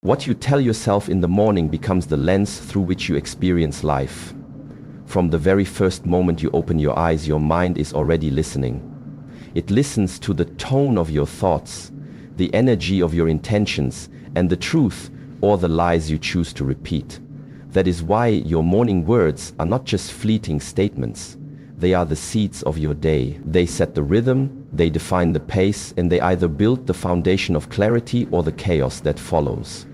What you tell yourself in the morning becomes the lens through which you experience life. From the very first moment you open your eyes, your mind is already listening. It listens to the tone of your thoughts, the energy of your intentions, and the truth or the lies you choose to repeat. That is why your morning words are not just fleeting statements. They are the seeds of your day. They set the rhythm, they define the pace, and they either build the foundation of clarity or the chaos that follows.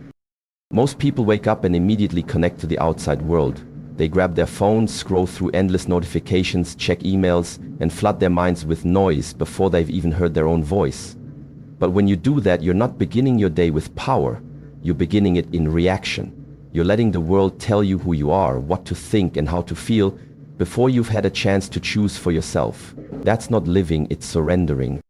Most people wake up and immediately connect to the outside world. They grab their phones, scroll through endless notifications, check emails, and flood their minds with noise before they've even heard their own voice. But when you do that, you're not beginning your day with power. You're beginning it in reaction. You're letting the world tell you who you are, what to think, and how to feel before you've had a chance to choose for yourself. That's not living, it's surrendering.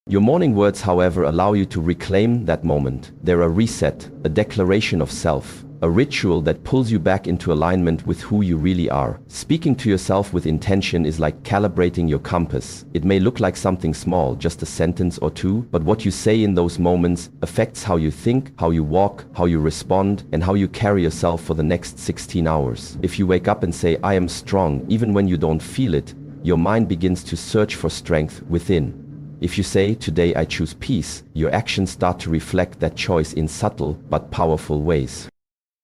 Your morning words, however, allow you to reclaim that moment. They're a reset, a declaration of self, a ritual that pulls you back into alignment with who you really are. Speaking to yourself with intention is like calibrating your compass. It may look like something small, just a sentence or two, but what you say in those moments affects how you think, how you walk, how you respond, and how you carry yourself for the next 16 hours. If you wake up and say, "I am strong," even when you don't feel it, your mind begins to search for strength within. If you say, "Today I choose peace," your actions start to reflect that choice in subtle but powerful ways.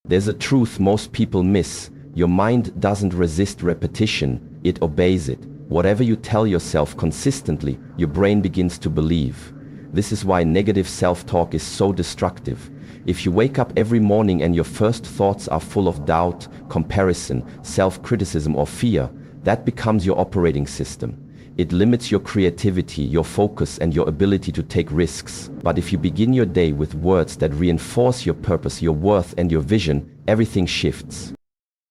There's a truth most people miss. Your mind doesn't resist repetition, it obeys it. Whatever you tell yourself consistently, your brain begins to believe. This is why negative self-talk is so destructive. If you wake up every morning and your first thoughts are full of doubt, comparison, self-criticism, or fear, that becomes your operating system. It limits your creativity, your focus, and your ability to take risks. But if you begin your day with words that reinforce your purpose, your worth, and your vision, everything shifts.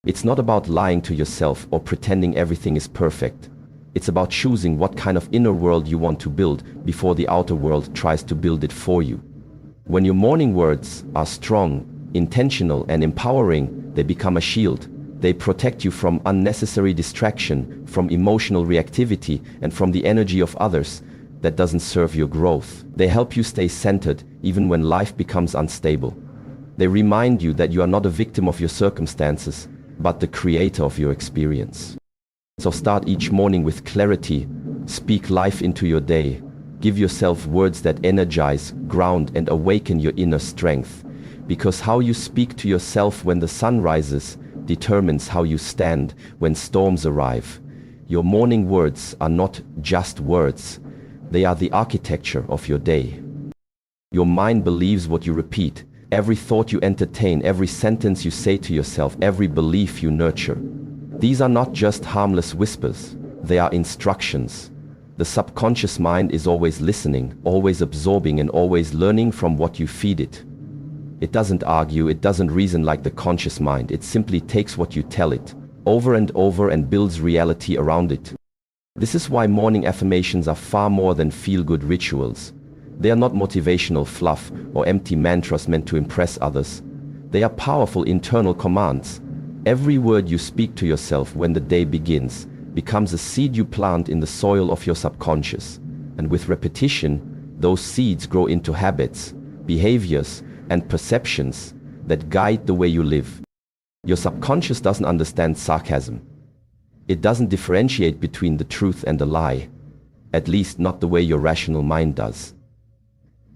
It's not about lying to yourself or pretending everything is perfect. It's about choosing what kind of inner world you want to build before the outer world tries to build it for you. When your morning words are strong, intentional, and empowering, they become a shield. They protect you from unnecessary distraction, from emotional reactivity, and from the energy of others that doesn't serve your growth. They help you stay centered even when life becomes unstable. They remind you that you are not a victim of your circumstances, but the creator of your experience. So start each morning with clarity. Speak life into your day. Give yourself words that energize, ground, and awaken your inner strength. Because how you speak to yourself when the sun rises determines how you stand when storms arrive. Your morning words are not just words. They are the architecture of your day. Your mind believes what you repeat. Every thought you entertain, every sentence you say to yourself, every belief you nurture. These are not just harmless whispers. They are instructions. The subconscious mind is always listening, always absorbing, and always learning from what you feed it. It doesn't argue, it doesn't reason like the conscious mind. It simply takes what you tell it, over and over, and builds reality around it. This is why morning affirmations are far more than feel-good rituals. They are not motivational fluff or empty mantras meant to impress others. They are powerful internal commands. Every word you speak to yourself when the day begins becomes a seed you plant in the soil of your subconscious. And with repetition, those seeds grow into habits, behaviors, and perceptions that guide the way you live. Your subconscious doesn't understand sarcasm. It doesn't differentiate between the truth and the lie, at least not the way your rational mind does.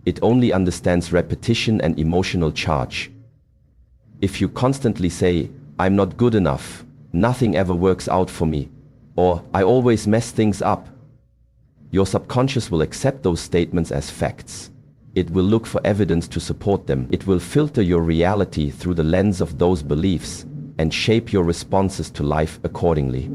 It only understands repetition and emotional charge. If you constantly say, "I'm not good enough," "Nothing ever works out for me," or "I always mess things up," your subconscious will accept those statements as facts. It will look for evidence to support them. It will filter your reality through the lens of those beliefs and shape your responses to life accordingly.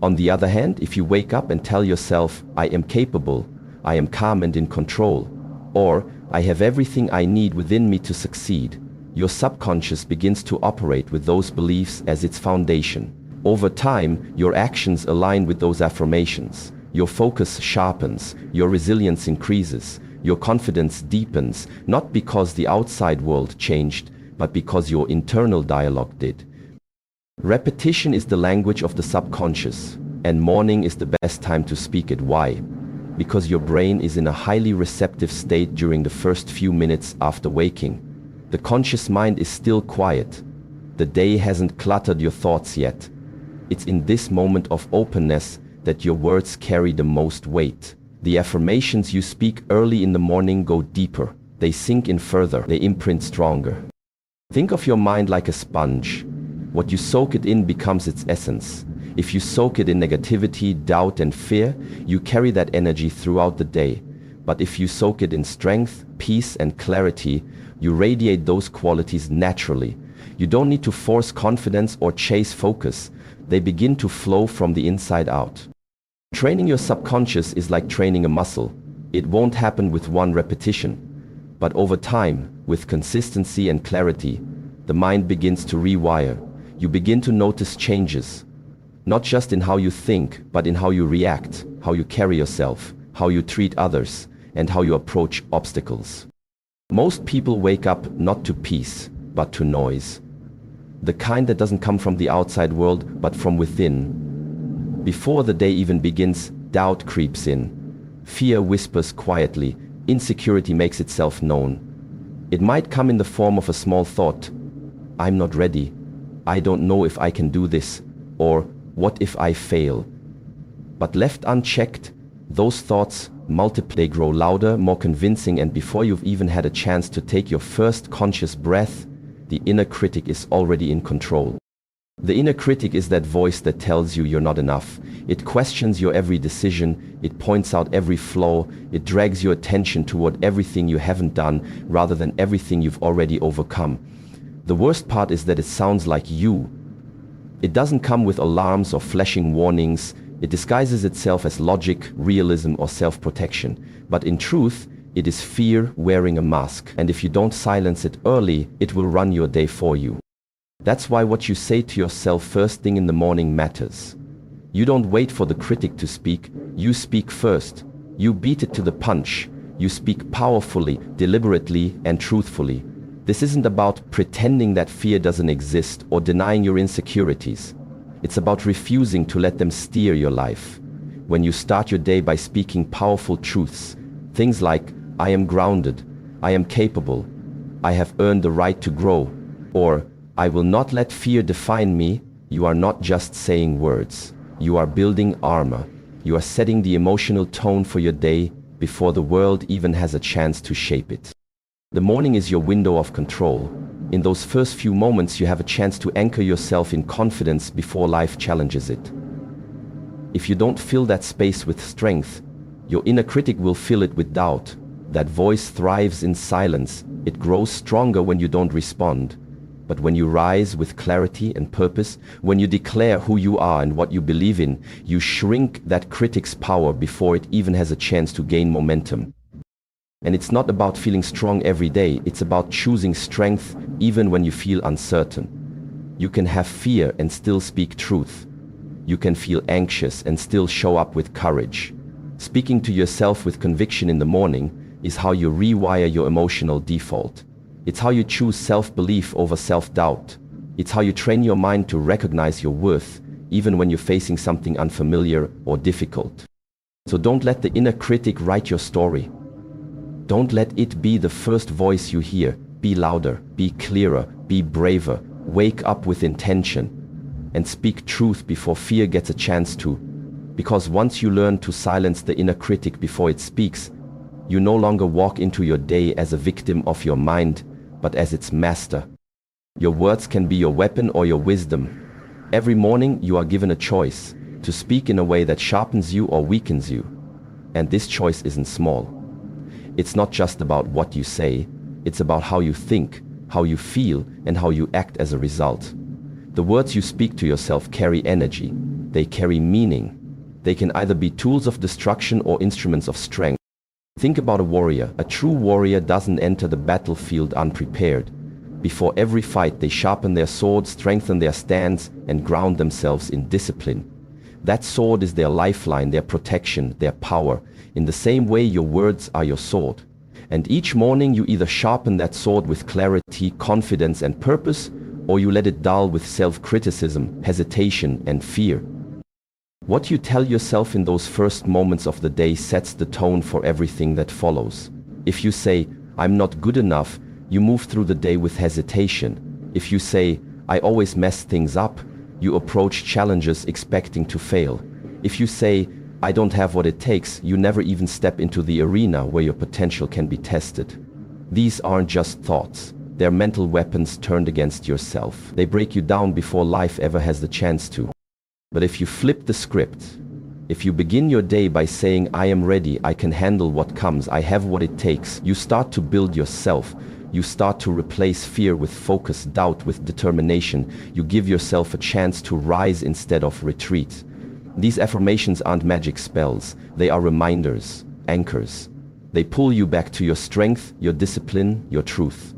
On the other hand, if you wake up and tell yourself, "I am capable," "I am calm and in control," or "I have everything I need within me to succeed," your subconscious begins to operate with those beliefs as its foundation. Over time, your actions align with those affirmations. Your focus sharpens, your resilience increases, your confidence deepens, not because the outside world changed, but because your internal dialogue did. Repetition is the language of the subconscious, and morning is the best time to speak it. Why? Because your brain is in a highly receptive state during the first few minutes after waking. The conscious mind is still quiet. The day hasn't cluttered your thoughts yet. It's in this moment of openness that your words carry the most weight. The affirmations you speak early in the morning go deeper. They sink in further. They imprint stronger. Think of your mind like a sponge. What you soak it in becomes its essence. If you soak it in negativity, doubt, and fear, you carry that energy throughout the day. But if you soak it in strength, peace, and clarity, you radiate those qualities naturally. You don't need to force confidence or chase focus. They begin to flow from the inside out. Training your subconscious is like training a muscle. It won't happen with one repetition. But over time, with consistency and clarity, the mind begins to rewire. You begin to notice changes, not just in how you think, but in how you react, how you carry yourself, how you treat others, and how you approach obstacles. Most people wake up not to peace, but to noise. The kind that doesn't come from the outside world, but from within. Before the day even begins, doubt creeps in. Fear whispers quietly. Insecurity makes itself known. It might come in the form of a small thought. I'm not ready. I don't know if I can do this. Or, what if I fail? But left unchecked, those thoughts multiply. They grow louder, more convincing, and before you've even had a chance to take your first conscious breath, the inner critic is already in control. The inner critic is that voice that tells you you're not enough. It questions your every decision, it points out every flaw, it drags your attention toward everything you haven't done rather than everything you've already overcome. The worst part is that it sounds like you. It doesn't come with alarms or flashing warnings. It disguises itself as logic, realism, or self-protection. But in truth, it is fear wearing a mask. And if you don't silence it early, it will run your day for you. That's why what you say to yourself first thing in the morning matters. You don't wait for the critic to speak, you speak first. You beat it to the punch. You speak powerfully, deliberately, and truthfully. This isn't about pretending that fear doesn't exist or denying your insecurities. It's about refusing to let them steer your life. When you start your day by speaking powerful truths, things like, I am grounded, I am capable, I have earned the right to grow, or I will not let fear define me, you are not just saying words. You are building armor. You are setting the emotional tone for your day before the world even has a chance to shape it. The morning is your window of control. In those first few moments, you have a chance to anchor yourself in confidence before life challenges it. If you don't fill that space with strength, your inner critic will fill it with doubt. That voice thrives in silence. It grows stronger when you don't respond. But when you rise with clarity and purpose, when you declare who you are and what you believe in, you shrink that critic's power before it even has a chance to gain momentum. And it's not about feeling strong every day, it's about choosing strength even when you feel uncertain. You can have fear and still speak truth. You can feel anxious and still show up with courage. Speaking to yourself with conviction in the morning is how you rewire your emotional default. It's how you choose self-belief over self-doubt. It's how you train your mind to recognize your worth, even when you're facing something unfamiliar or difficult. So don't let the inner critic write your story. Don't let it be the first voice you hear. Be louder, be clearer, be braver. Wake up with intention and speak truth before fear gets a chance to. Because once you learn to silence the inner critic before it speaks, you no longer walk into your day as a victim of your mind, but as its master. Your words can be your weapon or your wisdom. Every morning you are given a choice to speak in a way that sharpens you or weakens you. And this choice isn't small. It's not just about what you say, it's about how you think, how you feel, and how you act as a result. The words you speak to yourself carry energy. They carry meaning. They can either be tools of destruction or instruments of strength. Think about a warrior. A true warrior doesn't enter the battlefield unprepared. Before every fight, they sharpen their sword, strengthen their stance, and ground themselves in discipline. That sword is their lifeline, their protection, their power. In the same way, your words are your sword. And each morning you either sharpen that sword with clarity, confidence, and purpose, or you let it dull with self-criticism, hesitation, and fear. What you tell yourself in those first moments of the day sets the tone for everything that follows. If you say, I'm not good enough, you move through the day with hesitation. If you say, I always mess things up, you approach challenges expecting to fail. If you say, I don't have what it takes, you never even step into the arena where your potential can be tested. These aren't just thoughts. They're mental weapons turned against yourself. They break you down before life ever has the chance to. But if you flip the script, if you begin your day by saying, I am ready, I can handle what comes, I have what it takes, you start to build yourself. You start to replace fear with focus, doubt with determination. You give yourself a chance to rise instead of retreat. These affirmations aren't magic spells. They are reminders, anchors. They pull you back to your strength, your discipline, your truth.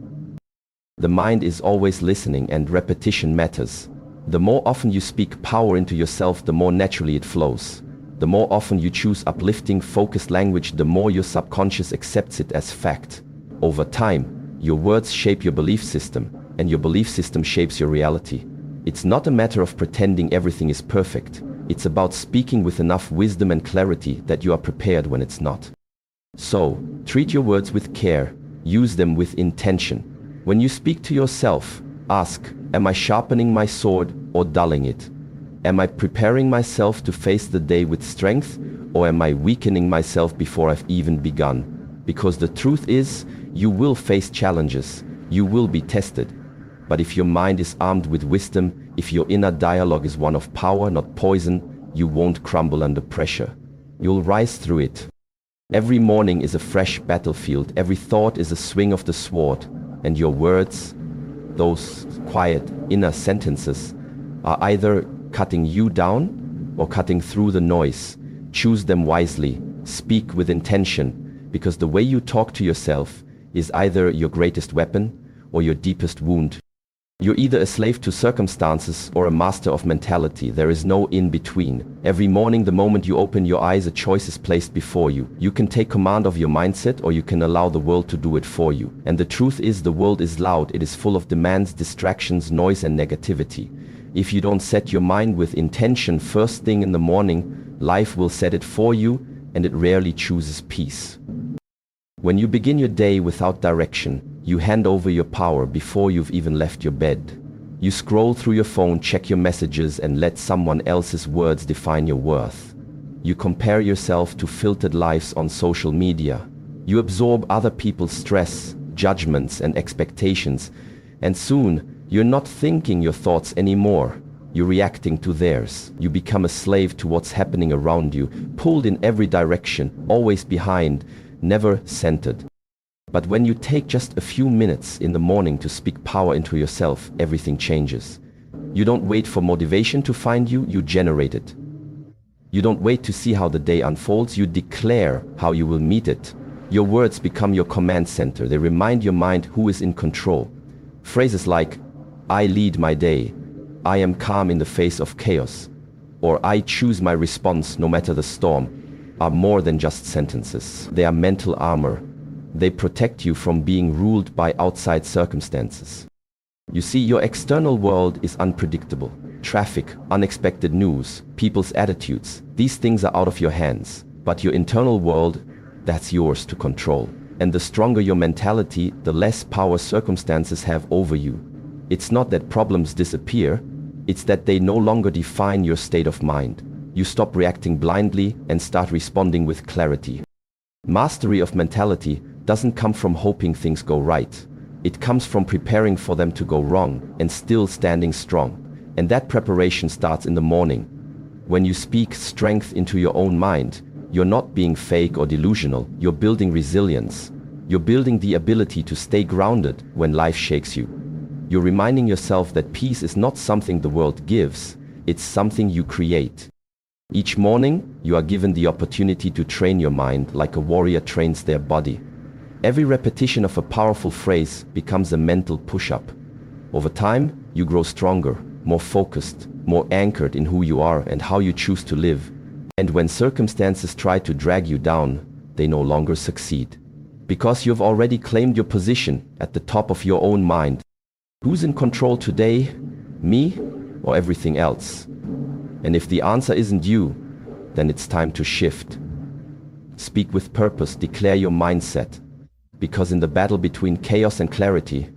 The mind is always listening, and repetition matters. The more often you speak power into yourself, the more naturally it flows. The more often you choose uplifting, focused language, the more your subconscious accepts it as fact. Over time, your words shape your belief system, and your belief system shapes your reality. It's not a matter of pretending everything is perfect. It's about speaking with enough wisdom and clarity that you are prepared when it's not. So, treat your words with care. Use them with intention. When you speak to yourself, ask, am I sharpening my sword or dulling it? Am I preparing myself to face the day with strength, or am I weakening myself before I've even begun? Because the truth is, you will face challenges, you will be tested. But if your mind is armed with wisdom, if your inner dialogue is one of power, not poison, you won't crumble under pressure. You'll rise through it. Every morning is a fresh battlefield, every thought is a swing of the sword, and your words, those quiet inner sentences, are either cutting you down or cutting through the noise. Choose them wisely, speak with intention, because the way you talk to yourself is either your greatest weapon or your deepest wound. You're either a slave to circumstances or a master of mentality. There is no in between. Every morning, the moment you open your eyes, a choice is placed before you. You can take command of your mindset, or you can allow the world to do it for you. And the truth is, the world is loud. It is full of demands, distractions, noise, and negativity. If you don't set your mind with intention first thing in the morning, life will set it for you, and it rarely chooses peace. When you begin your day without direction, you hand over your power before you've even left your bed. You scroll through your phone, check your messages, and let someone else's words define your worth. You compare yourself to filtered lives on social media. You absorb other people's stress, judgments, and expectations, and soon you're not thinking your thoughts anymore. You're reacting to theirs. You become a slave to what's happening around you, pulled in every direction, always behind, never centered. But when you take just a few minutes in the morning to speak power into yourself, everything changes. You don't wait for motivation to find you, you generate it. You don't wait to see how the day unfolds, you declare how you will meet it. Your words become your command center. They remind your mind who is in control. Phrases like, I lead my day, I am calm in the face of chaos, or I choose my response no matter the storm, are more than just sentences. They are mental armor. They protect you from being ruled by outside circumstances. You see, your external world is unpredictable. Traffic, unexpected news, people's attitudes, these things are out of your hands. But your internal world, that's yours to control. And the stronger your mentality, the less power circumstances have over you. It's not that problems disappear, it's that they no longer define your state of mind. You stop reacting blindly and start responding with clarity. Mastery of mentality doesn't come from hoping things go right. It comes from preparing for them to go wrong and still standing strong. And that preparation starts in the morning. When you speak strength into your own mind, you're not being fake or delusional. You're building resilience. You're building the ability to stay grounded when life shakes you. You're reminding yourself that peace is not something the world gives, it's something you create. Each morning, you are given the opportunity to train your mind like a warrior trains their body. Every repetition of a powerful phrase becomes a mental push-up. Over time, you grow stronger, more focused, more anchored in who you are and how you choose to live. And when circumstances try to drag you down, they no longer succeed. Because you've already claimed your position at the top of your own mind. Who's in control today? Me or everything else? And if the answer isn't you, then it's time to shift. Speak with purpose, declare your mindset. Because in the battle between chaos and clarity,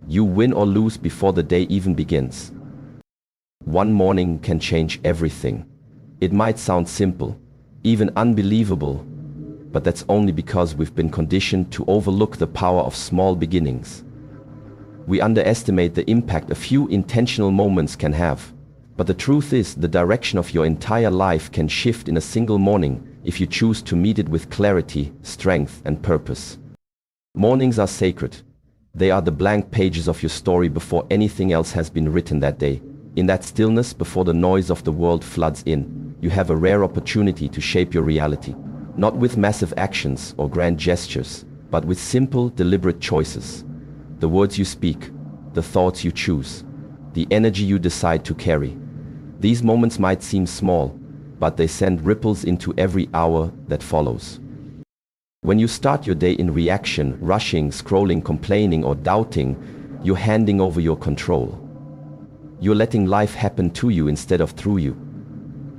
you win or lose before the day even begins. One morning can change everything. It might sound simple, even unbelievable, but that's only because we've been conditioned to overlook the power of small beginnings. We underestimate the impact a few intentional moments can have. But the truth is, the direction of your entire life can shift in a single morning if you choose to meet it with clarity, strength, and purpose. Mornings are sacred. They are the blank pages of your story before anything else has been written that day. In that stillness, before the noise of the world floods in, you have a rare opportunity to shape your reality. Not with massive actions or grand gestures, but with simple, deliberate choices. The words you speak, the thoughts you choose, the energy you decide to carry. These moments might seem small, but they send ripples into every hour that follows. When you start your day in reaction, rushing, scrolling, complaining, or doubting, you're handing over your control. You're letting life happen to you instead of through you.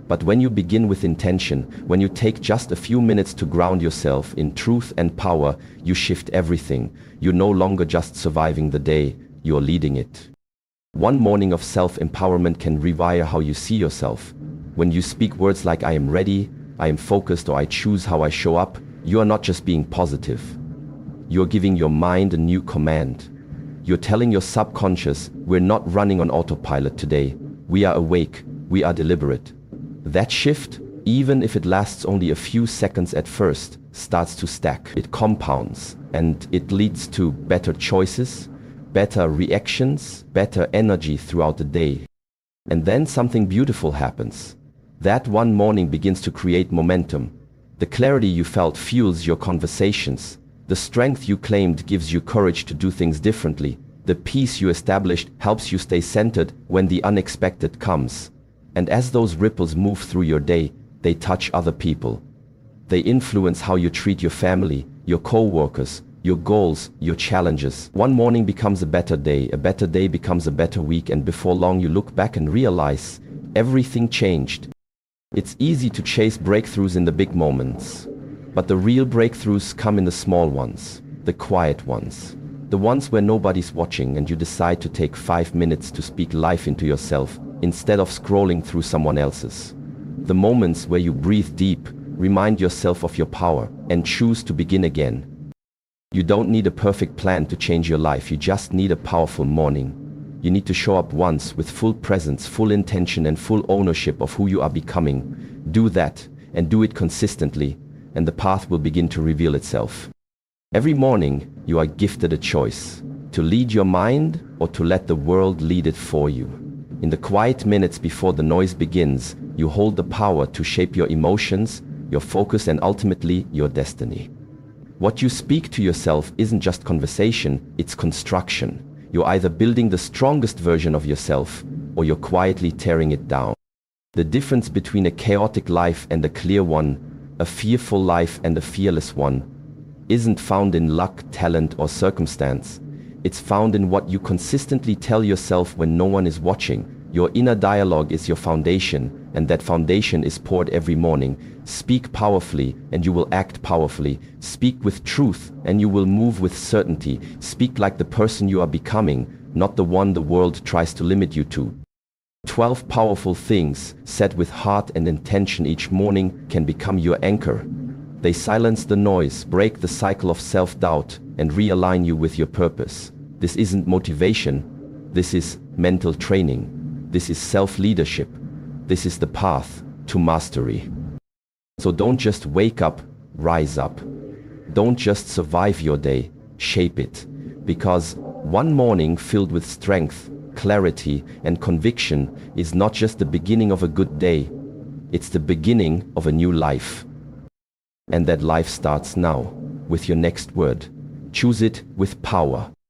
But when you begin with intention, when you take just a few minutes to ground yourself in truth and power, you shift everything. You're no longer just surviving the day, you're leading it. One morning of self-empowerment can rewire how you see yourself. When you speak words like "I am ready," "I am focused," or "I choose how I show up," you are not just being positive. You're giving your mind a new command. You're telling your subconscious, we're not running on autopilot today. We are awake. We are deliberate. That shift, even if it lasts only a few seconds at first, starts to stack. It compounds, and it leads to better choices, better reactions, better energy throughout the day. And then something beautiful happens. That one morning begins to create momentum. The clarity you felt fuels your conversations. The strength you claimed gives you courage to do things differently. The peace you established helps you stay centered when the unexpected comes. And as those ripples move through your day, they touch other people. They influence how you treat your family, your co-workers, your goals, your challenges. One morning becomes a better day becomes a better week, and before long you look back and realize everything changed. It's easy to chase breakthroughs in the big moments, but the real breakthroughs come in the small ones, the quiet ones, the ones where nobody's watching and you decide to take 5 minutes to speak life into yourself instead of scrolling through someone else's. The moments where you breathe deep, remind yourself of your power, and choose to begin again. You don't need a perfect plan to change your life, you just need a powerful morning. You need to show up once with full presence, full intention, and full ownership of who you are becoming. Do that, and do it consistently, and the path will begin to reveal itself. Every morning, you are gifted a choice, to lead your mind or to let the world lead it for you. In the quiet minutes before the noise begins, you hold the power to shape your emotions, your focus, and ultimately your destiny. What you speak to yourself isn't just conversation, it's construction. You're either building the strongest version of yourself, or you're quietly tearing it down. The difference between a chaotic life and a clear one, a fearful life and a fearless one, isn't found in luck, talent, or circumstance. It's found in what you consistently tell yourself when no one is watching. Your inner dialogue is your foundation, and that foundation is poured every morning. Speak powerfully, and you will act powerfully. Speak with truth, and you will move with certainty. Speak like the person you are becoming, not the one the world tries to limit you to. 12 powerful things, said with heart and intention each morning, can become your anchor. They silence the noise, break the cycle of self-doubt, and realign you with your purpose. This isn't motivation. This is mental training. This is self-leadership. This is the path to mastery. So don't just wake up, rise up. Don't just survive your day, shape it. Because one morning filled with strength, clarity, and conviction is not just the beginning of a good day. It's the beginning of a new life. And that life starts now, with your next word. Choose it with power.